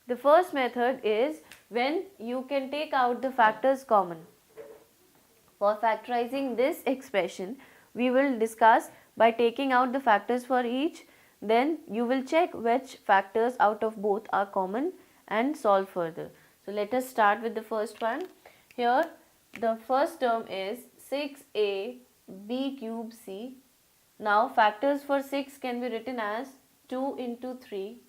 The first method is when you can take out the factors common. For factorizing this expression, we will discuss by taking out the factors for each, then you will check which factors out of both are common and solve further. So let us start with the first one. Here the first term is 6a b cube c. Now factors for 6 can be written as 2 into 3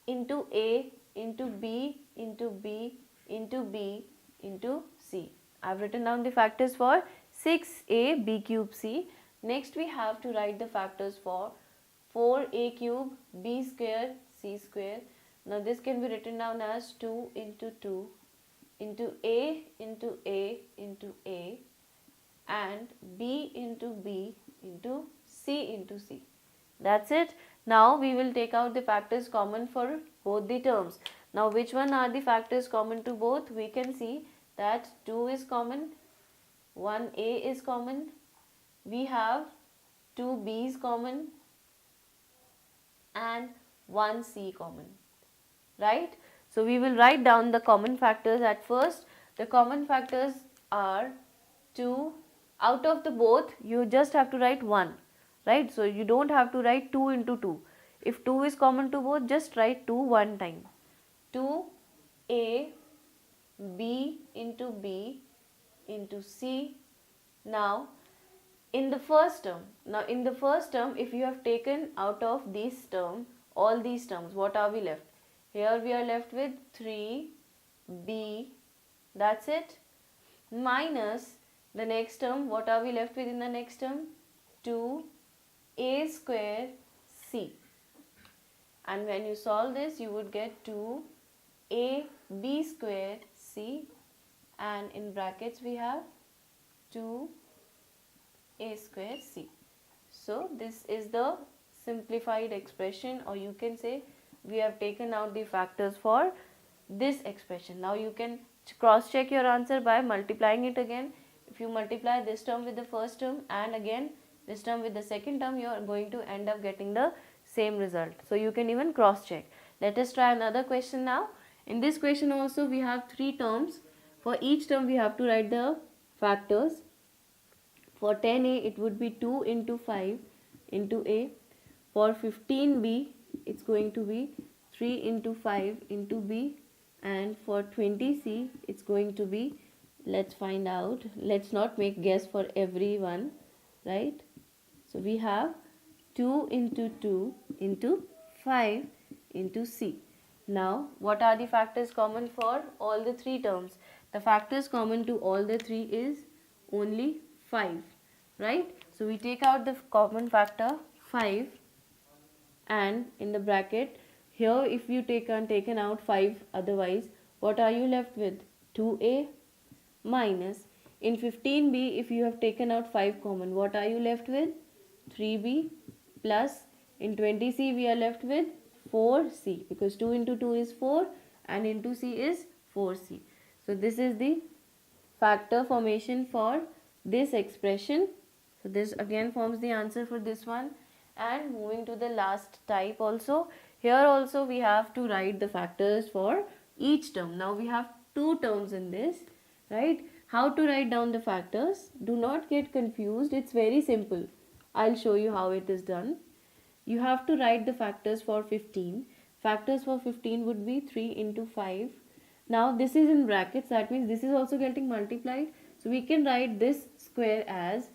into a into b into b into b into c. I have written down the factors for 6a b cube c. Next we have to write the factors for 4a cube b square c square. Now this can be written down as 2 into 2 into a into a into a and b into b into c. That's it. Now we will take out the factors common for both the terms. Now which one are the factors common to both? We can see that 2 is common, 1a is common, we have 2b is common and 1c common, right? So we will write down the common factors at first. The common factors are 2. Out of the both you just have to write 1, right? So you don't have to write 2 into 2. If 2 is common to both, just write 2 one time. 2a b into b into c. Now in the first term, if you have taken out of this term all these terms, what are we left? Here we are left with 3b, that's it, minus the next term. What are we left with in the next term? 2a square c. And when you solve this, you would get 2ab square c, and in brackets we have 2a square c. So this is the simplified expression, or you can say we have taken out the factors for this expression. Now you can cross check your answer by multiplying it again. If you multiply this term with the first term and again this term with the second term, you are going to end up getting the same result. So you can even cross check. Let us try another question now. In this question also we have 3 terms. For each term we have to write the factors. For 10a it would be 2 into 5 into a. For 15b it's going to be 3 into 5 into b, and for 20c it's going to be, let's find out, let's not make guess for everyone, right? So we have 2 into 2 into 5 into c. Now what are the factors common for all the 3 terms? The factors common to all the 3 is only 5, right? So we take out the common factor 5, and in the bracket here if you taken out 5 otherwise, what are you left with? 2a minus, in 15b if you have taken out 5 common, what are you left with? 3b plus, in 20c we are left with 4c, because 2 into 2 is 4 and into c is 4c. So this is the factor formation for this expression. So this again forms the answer for this one. And moving to the last type also, here also we have to write the factors for each term. Now we have 2 terms in this, right? How to write down the factors? Do not get confused, it's very simple. I'll show you how it is done. You have to write the factors for 15. Factors for 15 would be 3 into 5. Now this is in brackets, that means this is also getting multiplied. So we can write this square as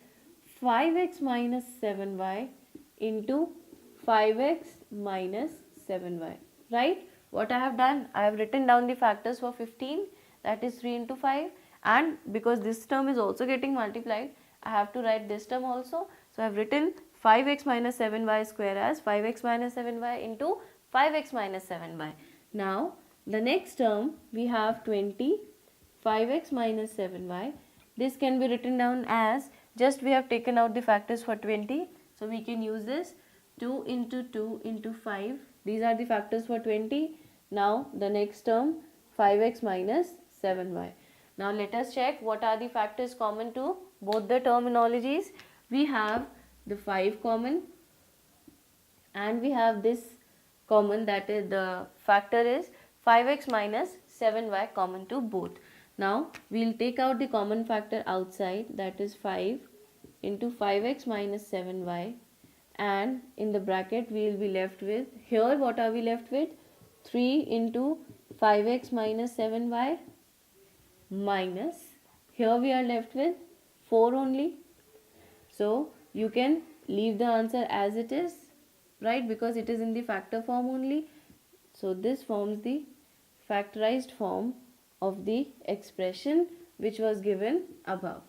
5x minus 7y into 5x minus 7y, right? What I have done, I have written down the factors for 15, that is 3 into 5, and because this term is also getting multiplied, I have to write this term also. So I have written 5x minus 7y square as 5x minus 7y into 5x minus 7y. Now the next term we have 20, 5x minus 7y. This can be written down as, just we have taken out the factors for 20. So we can use this 2 into 2 into 5. These are the factors for 20. Now the next term 5x minus 7y. Now let us check what are the factors common to both the terminologies. We have the 5 common and we have this common, that is the factor is 5x minus 7y common to both. Now we'll take out the common factor outside, that is 5 into 5x minus 7y, and in the bracket we will be left with, here what are we left with, 3 into 5x minus 7y minus, here we are left with 4 only. So you can leave the answer as it is, right, because it is in the factor form only. So this forms the factorized form of the expression which was given above.